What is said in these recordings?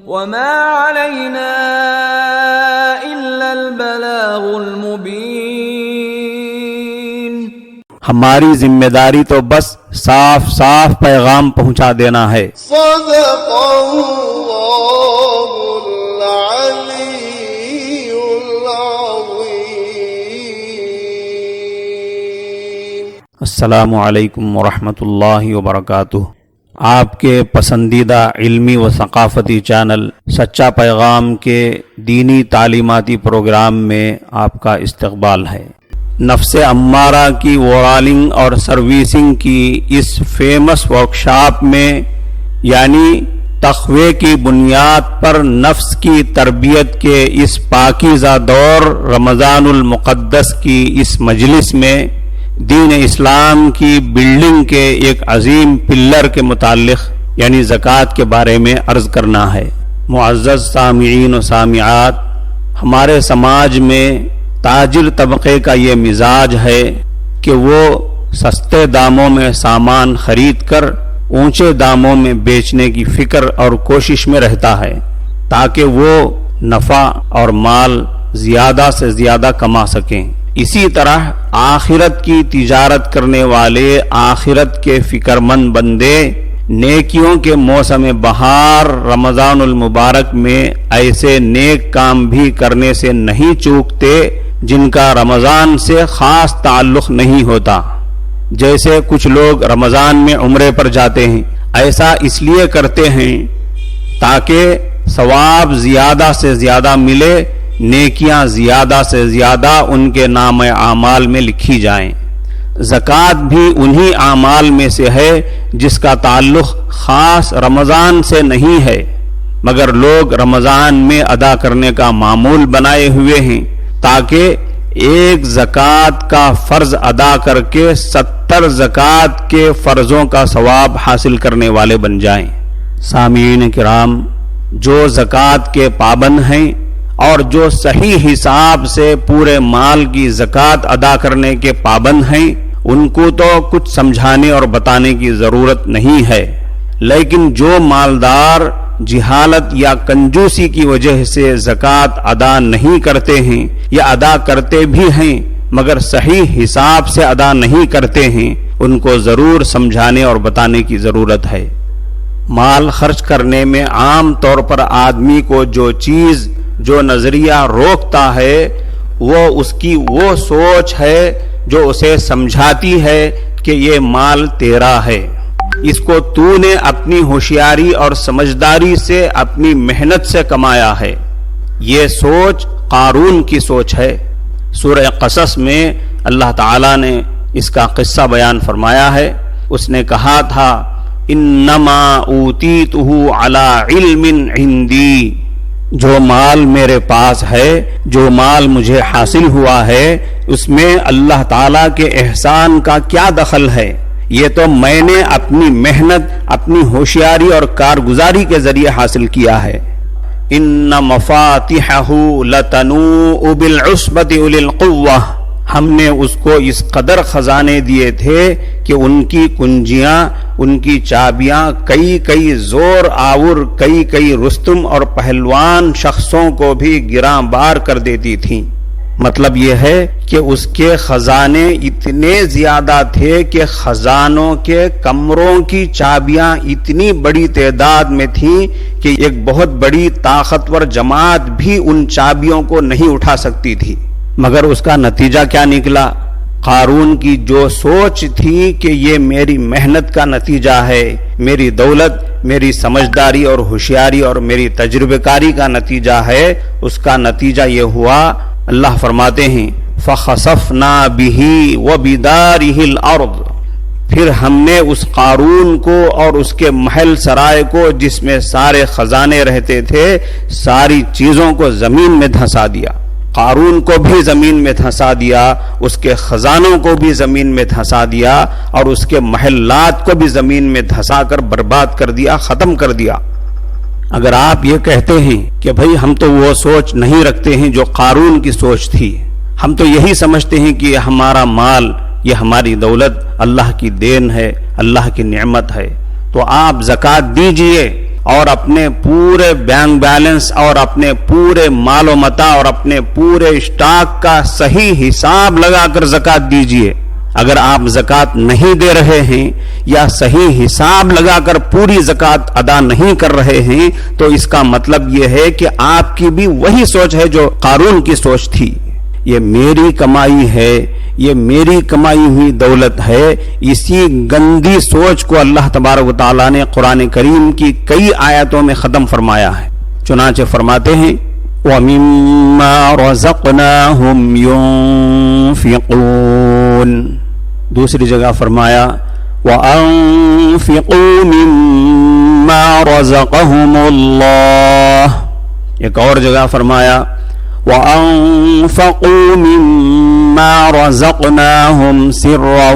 وما علينا إلا البلاغ المبين. ہماری ذمہ داری تو بس صاف صاف پیغام پہنچا دینا ہے. صدق اللہ العلی العظیم. السلام علیکم ورحمۃ اللہ وبرکاتہ. آپ کے پسندیدہ علمی و ثقافتی چینل سچا پیغام کے دینی تعلیماتی پروگرام میں آپ کا استقبال ہے. نفس امارہ کی وارالنگ اور سروسنگ کی اس فیمس ورکشاپ میں یعنی تقوی کی بنیاد پر نفس کی تربیت کے اس پاکیزہ دور رمضان المقدس کی اس مجلس میں دین اسلام کی بلڈنگ کے ایک عظیم پلر کے متعلق یعنی زکوٰۃ کے بارے میں عرض کرنا ہے. معزز سامعین و سامعات، ہمارے سماج میں تاجر طبقے کا یہ مزاج ہے کہ وہ سستے داموں میں سامان خرید کر اونچے داموں میں بیچنے کی فکر اور کوشش میں رہتا ہے تاکہ وہ نفع اور مال زیادہ سے زیادہ کما سکیں. اسی طرح آخرت کی تجارت کرنے والے آخرت کے فکرمند بندے نیکیوں کے موسم بہار رمضان المبارک میں ایسے نیک کام بھی کرنے سے نہیں چوکتے جن کا رمضان سے خاص تعلق نہیں ہوتا. جیسے کچھ لوگ رمضان میں عمرے پر جاتے ہیں، ایسا اس لیے کرتے ہیں تاکہ ثواب زیادہ سے زیادہ ملے، نیکیاں زیادہ سے زیادہ ان کے نام اعمال میں لکھی جائیں. زکوٰۃ بھی انہی اعمال میں سے ہے جس کا تعلق خاص رمضان سے نہیں ہے، مگر لوگ رمضان میں ادا کرنے کا معمول بنائے ہوئے ہیں تاکہ ایک زکوٰۃ کا فرض ادا کر کے 70 زکوٰۃ کے فرضوں کا ثواب حاصل کرنے والے بن جائیں. سامعین کرام، جو زکوٰۃ کے پابند ہیں اور جو صحیح حساب سے پورے مال کی زکوٰۃ ادا کرنے کے پابند ہیں، ان کو تو کچھ سمجھانے اور بتانے کی ضرورت نہیں ہے. لیکن جو مالدار جہالت یا کنجوسی کی وجہ سے زکوٰۃ ادا نہیں کرتے ہیں یا ادا کرتے بھی ہیں مگر صحیح حساب سے ادا نہیں کرتے ہیں، ان کو ضرور سمجھانے اور بتانے کی ضرورت ہے. مال خرچ کرنے میں عام طور پر آدمی کو جو چیز جو نظریہ روکتا ہے وہ اس کی وہ سوچ ہے جو اسے سمجھاتی ہے کہ یہ مال تیرا ہے، اس کو تو نے اپنی ہوشیاری اور سمجھداری سے اپنی محنت سے کمایا ہے. یہ سوچ قارون کی سوچ ہے. سورہ قصص میں اللہ تعالیٰ نے اس کا قصہ بیان فرمایا ہے. اس نے کہا تھا انما اوتیتہ علی علم عندی، جو مال میرے پاس ہے، جو مال مجھے حاصل ہوا ہے، اس میں اللہ تعالیٰ کے احسان کا کیا دخل ہے؟ یہ تو میں نے اپنی محنت، اپنی ہوشیاری اور کارگزاری کے ذریعے حاصل کیا ہے. ان مفاتحہ لتنوء بالعصبۃ اولی القوہ، ہم نے اس کو اس قدر خزانے دیے تھے کہ ان کی کنجیاں، ان کی چابیاں کئی زور آور کئی رستم اور پہلوان شخصوں کو بھی گراں بار کر دیتی تھیں. مطلب یہ ہے کہ اس کے خزانے اتنے زیادہ تھے کہ خزانوں کے کمروں کی چابیاں اتنی بڑی تعداد میں تھیں کہ ایک بہت بڑی طاقتور جماعت بھی ان چابیوں کو نہیں اٹھا سکتی تھی. مگر اس کا نتیجہ کیا نکلا؟ قارون کی جو سوچ تھی کہ یہ میری محنت کا نتیجہ ہے، میری دولت، میری سمجھداری اور ہوشیاری اور میری تجربہ کاری کا نتیجہ ہے، اس کا نتیجہ یہ ہوا. اللہ فرماتے ہیں فَخَسَفْنَا بِهِ وَبِدَارِهِ الْأَرْضِ، پھر ہم نے اس قارون کو اور اس کے محل سرائے کو جس میں سارے خزانے رہتے تھے ساری چیزوں کو زمین میں دھنسا دیا. قارون کو بھی زمین میں دھنسا دیا، اس کے خزانوں کو بھی زمین میں دھنسا دیا اور اس کے محلات کو بھی زمین میں دھنسا کر برباد کر دیا، ختم کر دیا. اگر آپ یہ کہتے ہیں کہ بھئی ہم تو وہ سوچ نہیں رکھتے ہیں جو قارون کی سوچ تھی، ہم تو یہی سمجھتے ہیں کہ ہمارا مال، یہ ہماری دولت اللہ کی دین ہے، اللہ کی نعمت ہے، تو آپ زکوٰۃ دیجئے اور اپنے پورے بینک بیلنس اور اپنے پورے مال و متاع اور اپنے پورے اسٹاک کا صحیح حساب لگا کر زکوٰۃ دیجئے. اگر آپ زکوٰۃ نہیں دے رہے ہیں یا صحیح حساب لگا کر پوری زکوٰۃ ادا نہیں کر رہے ہیں تو اس کا مطلب یہ ہے کہ آپ کی بھی وہی سوچ ہے جو قارون کی سوچ تھی. یہ میری کمائی ہے، یہ میری کمائی ہوئی دولت ہے. اسی گندی سوچ کو اللہ تبارک و تعالیٰ نے قرآن کریم کی کئی آیتوں میں ختم فرمایا ہے. چنانچہ فرماتے ہیں وَمِمَّا رَزَقْنَاهُمْ يُنْفِقُونَ. دوسری جگہ فرمایا وَأَنفِقُوا مِمَّا رَزَقَهُمُ اللَّهُ. ایک اور جگہ فرمایا وَأَنفَقُوا مِمَّا رَزَقْنَاهُمْ سِرًّا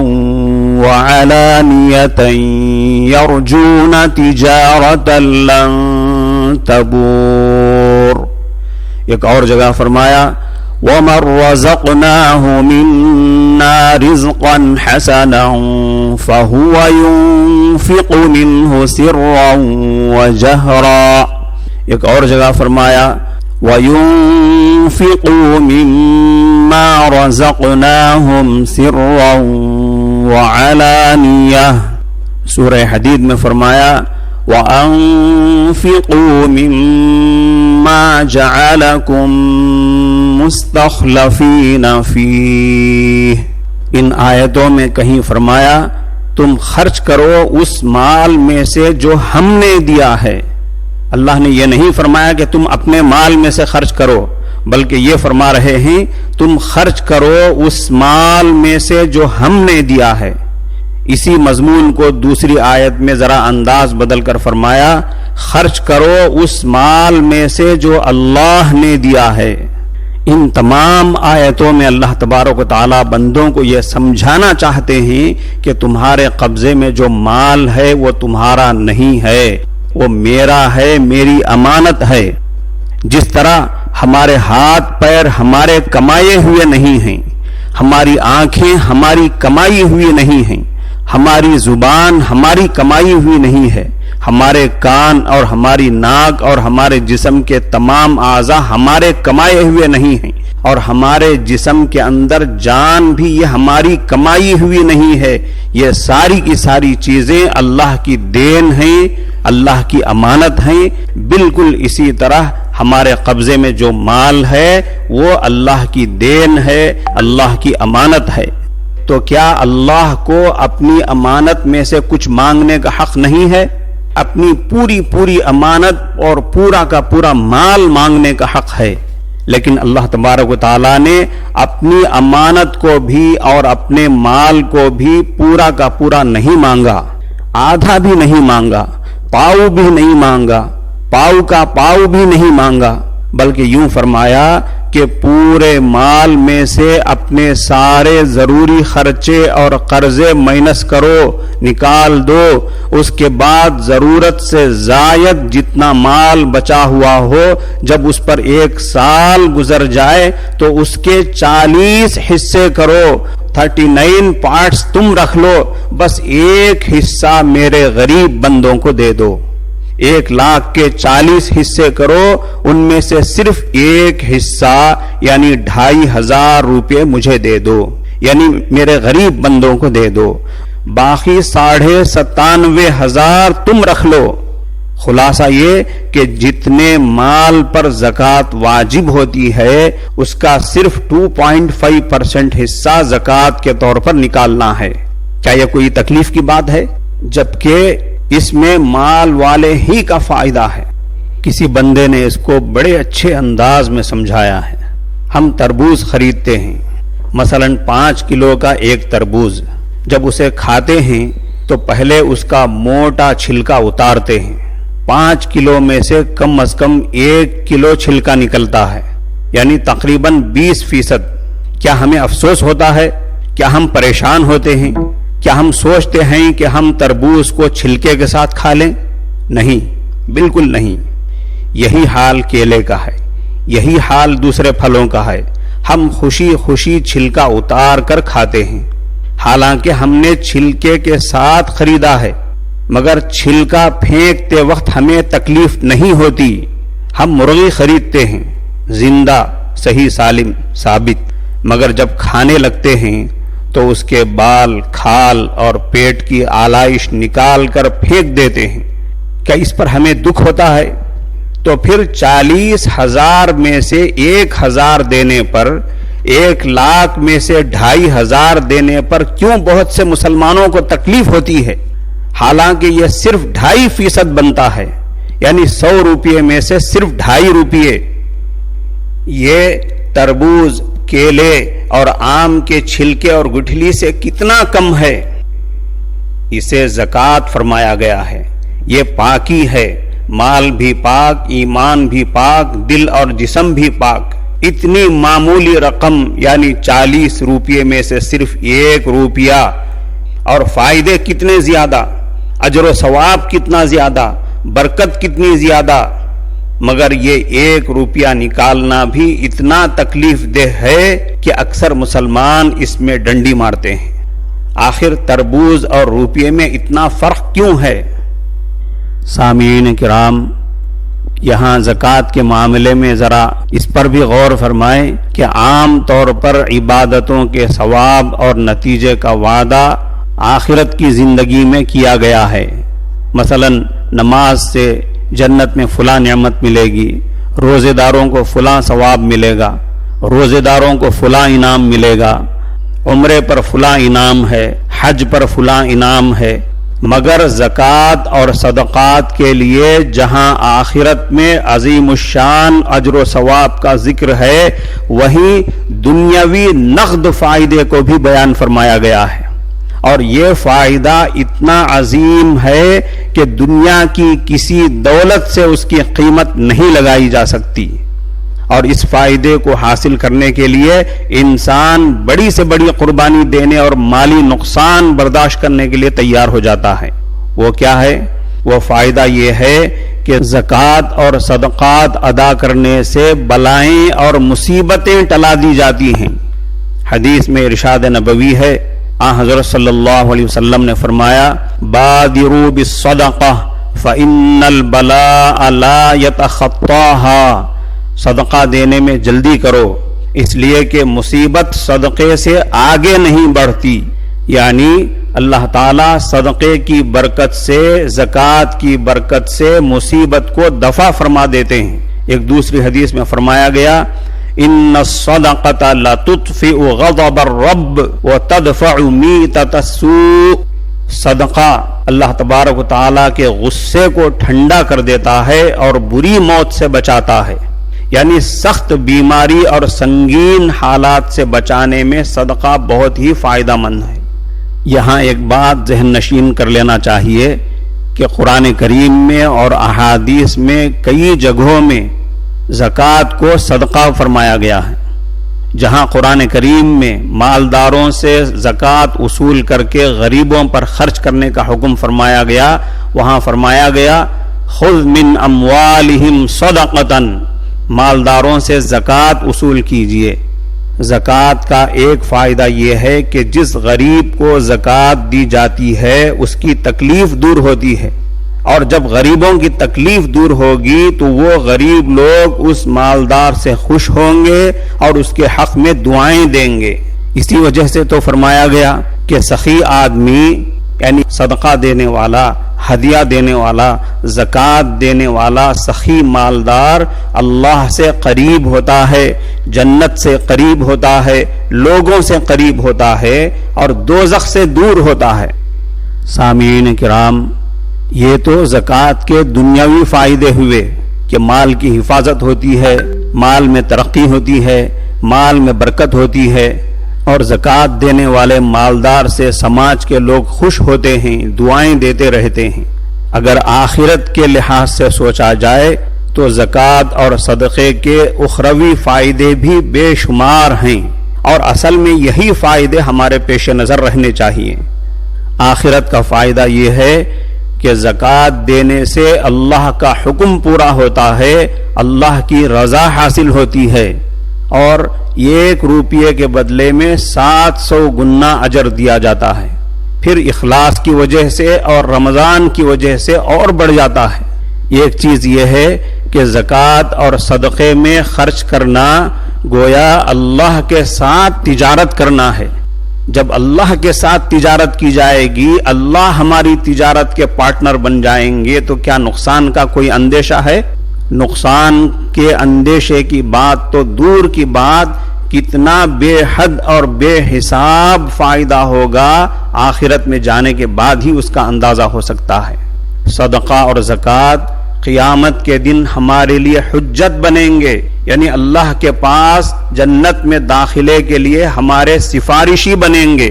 وَعَلَانِيَةً يَرْجُونَ تِجَارَةً لَّن تَبُورَ. ایک اور جگہ فرمایا وَمَن رَّزَقْنَاهُ مِنَّا رِزْقًا حَسَنًا فَهُوَ يُنفِقُ مِنْهُ سِرًّا وَجَهْرًا. ایک اور جگہ فرمایا وَيُنفِقُوا مِمَّا رَزَقْنَاهُمْ سِرًّا وَعَلَانِيَةً. سورہ حدید میں فرمایا وَأَنفِقُوا مِمَّا جَعَلَكُم مُسْتَخْلَفِينَ فِيهِ. ان آیتوں میں کہیں فرمایا تم خرچ کرو اس مال میں سے جو ہم نے دیا ہے. اللہ نے یہ نہیں فرمایا کہ تم اپنے مال میں سے خرچ کرو، بلکہ یہ فرما رہے ہیں تم خرچ کرو اس مال میں سے جو ہم نے دیا ہے. اسی مضمون کو دوسری آیت میں ذرا انداز بدل کر فرمایا خرچ کرو اس مال میں سے جو اللہ نے دیا ہے. ان تمام آیتوں میں اللہ تبارک و تعالی بندوں کو یہ سمجھانا چاہتے ہیں کہ تمہارے قبضے میں جو مال ہے وہ تمہارا نہیں ہے، وہ میرا ہے، میری امانت ہے. جس طرح ہمارے ہاتھ پیر ہمارے کمائے ہوئے نہیں ہیں، ہماری آنکھیں ہماری کمائی ہوئی نہیں ہیں، ہماری زبان ہماری کمائی ہوئی نہیں ہے، ہمارے کان اور ہماری ناک اور ہمارے جسم کے تمام اعضاء ہمارے کمائے ہوئے نہیں ہیں، اور ہمارے جسم کے اندر جان بھی یہ ہماری کمائی ہوئی نہیں ہے. یہ ساری کی ساری چیزیں اللہ کی دین ہیں، اللہ کی امانت ہیں. بالکل اسی طرح ہمارے قبضے میں جو مال ہے وہ اللہ کی دین ہے، اللہ کی امانت ہے. تو کیا اللہ کو اپنی امانت میں سے کچھ مانگنے کا حق نہیں ہے؟ اپنی پوری امانت اور پورا کا پورا مال مانگنے کا حق ہے. لیکن اللہ تبارک و تعالیٰ نے اپنی امانت کو بھی اور اپنے مال کو بھی پورا کا پورا نہیں مانگا، آدھا بھی نہیں مانگا، پاؤ بھی نہیں مانگا، پاؤ کا پاؤ بھی نہیں مانگا، بلکہ یوں فرمایا کہ پورے مال میں سے اپنے سارے ضروری خرچے اور قرضے مائنس کرو، نکال دو. اس کے بعد ضرورت سے زائد جتنا مال بچا ہوا ہو، جب اس پر 1 سال گزر جائے تو اس کے 40 حصے کرو، 39 پارٹس تم رکھ لو، بس 1 حصہ میرے غریب بندوں کو دے دو. 1,00,000 کے 40 حصے کرو، ان میں سے صرف 1 حصہ یعنی 2,500 روپے مجھے دے دو، یعنی میرے غریب بندوں کو دے دو. باقی 97,500 تم رکھ لو. خلاصہ یہ کہ جتنے مال پر زکوٰۃ واجب ہوتی ہے اس کا صرف 2.5% حصہ زکوٰۃ کے طور پر نکالنا ہے. کیا یہ کوئی تکلیف کی بات ہے؟ جبکہ اس میں مال والے ہی کا فائدہ ہے. کسی بندے نے اس کو بڑے اچھے انداز میں سمجھایا ہے. ہم تربوز خریدتے ہیں، مثلا 5 کلو کا ایک تربوز. جب اسے کھاتے ہیں تو پہلے اس کا موٹا چھلکا اتارتے ہیں. 5 کلو میں سے کم از کم 1 کلو چھلکا نکلتا ہے، یعنی تقریباً 20%. کیا ہمیں افسوس ہوتا ہے؟ کیا ہم پریشان ہوتے ہیں؟ کیا ہم سوچتے ہیں کہ ہم تربوز کو چھلکے کے ساتھ کھا لیں؟ نہیں، بالکل نہیں. یہی حال کیلے کا ہے، یہی حال دوسرے پھلوں کا ہے. ہم خوشی خوشی چھلکا اتار کر کھاتے ہیں، حالانکہ ہم نے چھلکے کے ساتھ خریدا ہے. مگر چھلکا پھینکتے وقت ہمیں تکلیف نہیں ہوتی. ہم مرغی خریدتے ہیں زندہ صحیح سالم ثابت، مگر جب کھانے لگتے ہیں تو اس کے بال کھال اور پیٹ کی آلائش نکال کر پھینک دیتے ہیں. کیا اس پر ہمیں دکھ ہوتا ہے؟ تو پھر 40,000 میں سے 1,000 دینے پر، 1,00,000 میں سے 2,500 دینے پر کیوں بہت سے مسلمانوں کو تکلیف ہوتی ہے؟ حالانکہ یہ صرف 2.5% بنتا ہے، یعنی 100 روپے میں سے صرف 2.5 روپے. یہ تربوز، کیلے اور آم کے چھلکے اور گٹھلی سے کتنا کم ہے. اسے زکوٰۃ فرمایا گیا ہے. یہ پاکی ہے، مال بھی پاک، ایمان بھی پاک، دل اور جسم بھی پاک. اتنی معمولی رقم یعنی 40 روپے میں سے صرف 1 روپیہ، اور فائدے کتنے زیادہ، اجر و ثواب کتنا زیادہ، برکت کتنی زیادہ. مگر یہ 1 روپیہ نکالنا بھی اتنا تکلیف دہ ہے کہ اکثر مسلمان اس میں ڈنڈی مارتے ہیں. آخر تربوز اور روپیے میں اتنا فرق کیوں ہے؟ سامعین کرام، یہاں زکوٰۃ کے معاملے میں ذرا اس پر بھی غور فرمائیں کہ عام طور پر عبادتوں کے ثواب اور نتیجے کا وعدہ آخرت کی زندگی میں کیا گیا ہے. مثلا نماز سے جنت میں فلاں نعمت ملے گی، روزے داروں کو فلاں ثواب ملے گا، روزے داروں کو فلاں انعام ملے گا، عمرے پر فلاں انعام ہے، حج پر فلاں انعام ہے. مگر زکوٰۃ اور صدقات کے لیے جہاں آخرت میں عظیم الشان اجر و ثواب کا ذکر ہے، وہیں دنیاوی نقد فائدے کو بھی بیان فرمایا گیا ہے. اور یہ فائدہ اتنا عظیم ہے کہ دنیا کی کسی دولت سے اس کی قیمت نہیں لگائی جا سکتی. اور اس فائدے کو حاصل کرنے کے لیے انسان بڑی سے بڑی قربانی دینے اور مالی نقصان برداشت کرنے کے لیے تیار ہو جاتا ہے. وہ کیا ہے؟ وہ فائدہ یہ ہے کہ زکوٰۃ اور صدقات ادا کرنے سے بلائیں اور مصیبتیں ٹلا دی جاتی ہیں. حدیث میں ارشاد نبوی ہے، حضرت صلی اللہ علیہ وسلم نے فرمایا، بادروا بالصدقہ فإن البلاء لا يتخطاها. صدقہ دینے میں جلدی کرو، اس لیے کہ مصیبت صدقے سے آگے نہیں بڑھتی. یعنی اللہ تعالیٰ صدقے کی برکت سے، زکوٰۃ کی برکت سے مصیبت کو دفع فرما دیتے ہیں. ایک دوسری حدیث میں فرمایا گیا، ان الصدقۃ لتطفئ غضب الرب وتدفع میتۃ السوء. صدقہ اللہ تبارک و تعالیٰ کے غصے کو ٹھنڈا کر دیتا ہے اور بری موت سے بچاتا ہے. یعنی سخت بیماری اور سنگین حالات سے بچانے میں صدقہ بہت ہی فائدہ مند ہے. یہاں ایک بات ذہن نشین کر لینا چاہیے کہ قرآن کریم میں اور احادیث میں کئی جگہوں میں زکوٰۃ کو صدقہ فرمایا گیا ہے. جہاں قرآن کریم میں مالداروں سے زکوٰۃ وصول کر کے غریبوں پر خرچ کرنے کا حکم فرمایا گیا، وہاں فرمایا گیا خذ من اموالہم صدقۃ، مالداروں سے زکوٰۃ وصول کیجئے. زکوٰۃ کا ایک فائدہ یہ ہے کہ جس غریب کو زکوٰۃ دی جاتی ہے اس کی تکلیف دور ہوتی ہے، اور جب غریبوں کی تکلیف دور ہوگی تو وہ غریب لوگ اس مالدار سے خوش ہوں گے اور اس کے حق میں دعائیں دیں گے. اسی وجہ سے تو فرمایا گیا کہ سخی آدمی یعنی صدقہ دینے والا، ہدیہ دینے والا، زکوٰۃ دینے والا سخی مالدار اللہ سے قریب ہوتا ہے، جنت سے قریب ہوتا ہے، لوگوں سے قریب ہوتا ہے اور دوزخ سے دور ہوتا ہے. سامعین کرام، یہ تو زکوٰۃ کے دنیاوی فائدے ہوئے کہ مال کی حفاظت ہوتی ہے، مال میں ترقی ہوتی ہے، مال میں برکت ہوتی ہے، اور زکوٰۃ دینے والے مالدار سے سماج کے لوگ خوش ہوتے ہیں، دعائیں دیتے رہتے ہیں. اگر آخرت کے لحاظ سے سوچا جائے تو زکوٰۃ اور صدقے کے اخروی فائدے بھی بے شمار ہیں، اور اصل میں یہی فائدے ہمارے پیش نظر رہنے چاہیے. آخرت کا فائدہ یہ ہے کہ زکوٰۃ دینے سے اللہ کا حکم پورا ہوتا ہے، اللہ کی رضا حاصل ہوتی ہے، اور 1 روپیے کے بدلے میں 700 گنا اجر دیا جاتا ہے. پھر اخلاص کی وجہ سے اور رمضان کی وجہ سے اور بڑھ جاتا ہے۔ ایک چیز یہ ہے کہ زکوٰۃ اور صدقے میں خرچ کرنا گویا اللہ کے ساتھ تجارت کرنا ہے۔ جب اللہ کے ساتھ تجارت کی جائے گی، اللہ ہماری تجارت کے پارٹنر بن جائیں گے، تو کیا نقصان کا کوئی اندیشہ ہے؟ نقصان کے اندیشے کی بات تو دور کی بات، کتنا بے حد اور بے حساب فائدہ ہوگا آخرت میں جانے کے بعد ہی اس کا اندازہ ہو سکتا ہے۔ صدقہ اور زکوٰۃ قیامت کے دن ہمارے لیے حجت بنیں گے، یعنی اللہ کے پاس جنت میں داخلے کے لیے ہمارے سفارشی بنیں گے۔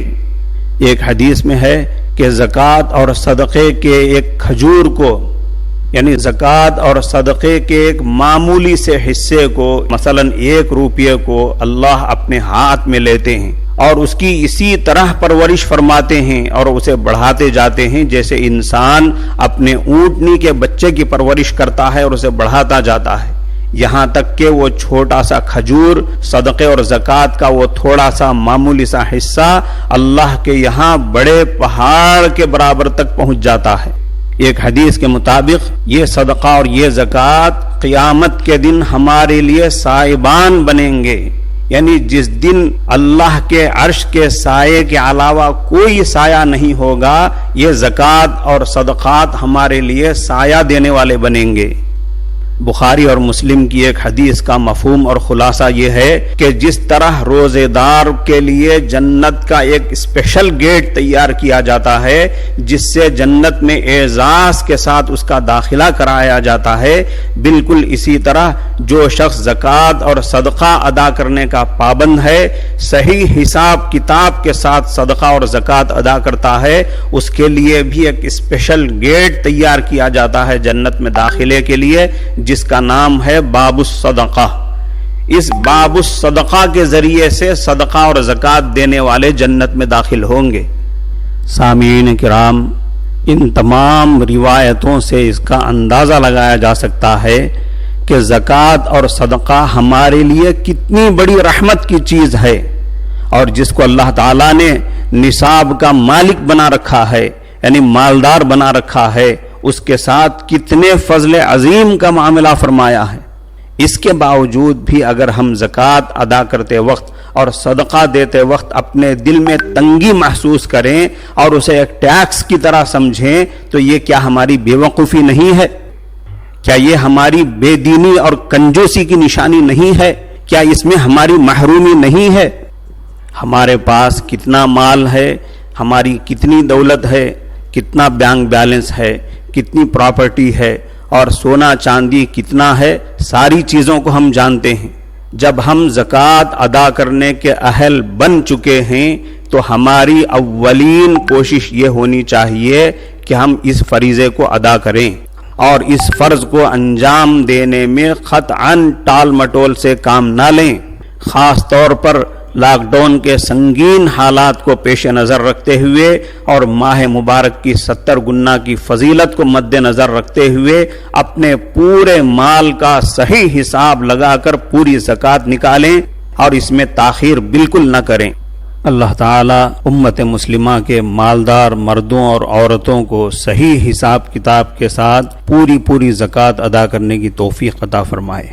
ایک حدیث میں ہے کہ زکوٰۃ اور صدقے کے ایک کھجور کو، یعنی زکوٰۃ اور صدقے کے ایک معمولی سے حصے کو، مثلا 1 روپیے کو اللہ اپنے ہاتھ میں لیتے ہیں اور اس کی اسی طرح پرورش فرماتے ہیں اور اسے بڑھاتے جاتے ہیں جیسے انسان اپنے اونٹنی کے بچے کی پرورش کرتا ہے اور اسے بڑھاتا جاتا ہے، یہاں تک کہ وہ چھوٹا سا کھجور صدقے اور زکوٰۃ کا وہ تھوڑا سا معمولی سا حصہ اللہ کے یہاں بڑے پہاڑ کے برابر تک پہنچ جاتا ہے۔ ایک حدیث کے مطابق یہ صدقہ اور یہ زکوٰۃ قیامت کے دن ہمارے لیے سائبان بنیں گے، یعنی جس دن اللہ کے عرش کے سائے کے علاوہ کوئی سایہ نہیں ہوگا، یہ زکوٰۃ اور صدقات ہمارے لیے سایہ دینے والے بنیں گے۔ بخاری اور مسلم کی ایک حدیث کا مفہوم اور خلاصہ یہ ہے کہ جس طرح روزے دار کے لیے جنت کا ایک اسپیشل گیٹ تیار کیا جاتا ہے جس سے جنت میں اعزاز کے ساتھ اس کا داخلہ کرایا جاتا ہے، بالکل اسی طرح جو شخص زکوٰۃ اور صدقہ ادا کرنے کا پابند ہے، صحیح حساب کتاب کے ساتھ صدقہ اور زکوٰۃ ادا کرتا ہے، اس کے لیے بھی ایک اسپیشل گیٹ تیار کیا جاتا ہے جنت میں داخلے کے لیے، جس کا نام ہے باب الصدقہ۔ اس باب الصدقہ کے ذریعے سے صدقہ اور زکوٰۃ دینے والے جنت میں داخل ہوں گے۔ سامعین کرام، ان تمام روایتوں سے اس کا اندازہ لگایا جا سکتا ہے کہ زکوٰۃ اور صدقہ ہمارے لیے کتنی بڑی رحمت کی چیز ہے، اور جس کو اللہ تعالیٰ نے نصاب کا مالک بنا رکھا ہے، یعنی مالدار بنا رکھا ہے، اس کے ساتھ کتنے فضل عظیم کا معاملہ فرمایا ہے۔ اس کے باوجود بھی اگر ہم زکوٰۃ ادا کرتے وقت اور صدقہ دیتے وقت اپنے دل میں تنگی محسوس کریں اور اسے ایک ٹیکس کی طرح سمجھیں، تو یہ کیا ہماری بے وقوفی نہیں ہے؟ کیا یہ ہماری بے دینی اور کنجوسی کی نشانی نہیں ہے؟ کیا اس میں ہماری محرومی نہیں ہے؟ ہمارے پاس کتنا مال ہے، ہماری کتنی دولت ہے، کتنا بینک بیلنس ہے، کتنی پراپرٹی ہے اور سونا چاندی کتنا ہے، ساری چیزوں کو ہم جانتے ہیں۔ جب ہم زکوٰۃ ادا کرنے کے اہل بن چکے ہیں تو ہماری اولین کوشش یہ ہونی چاہیے کہ ہم اس فریضے کو ادا کریں اور اس فرض کو انجام دینے میں قطعاً ٹال مٹول سے کام نہ لیں، خاص طور پر لاک ڈاؤن کے سنگین حالات کو پیش نظر رکھتے ہوئے اور ماہ مبارک کی 70 گنا کی فضیلت کو مد نظر رکھتے ہوئے اپنے پورے مال کا صحیح حساب لگا کر پوری زکوٰۃ نکالیں اور اس میں تاخیر بالکل نہ کریں۔ اللہ تعالی امت مسلمہ کے مالدار مردوں اور عورتوں کو صحیح حساب کتاب کے ساتھ پوری زکوٰۃ ادا کرنے کی توفیق عطا فرمائے۔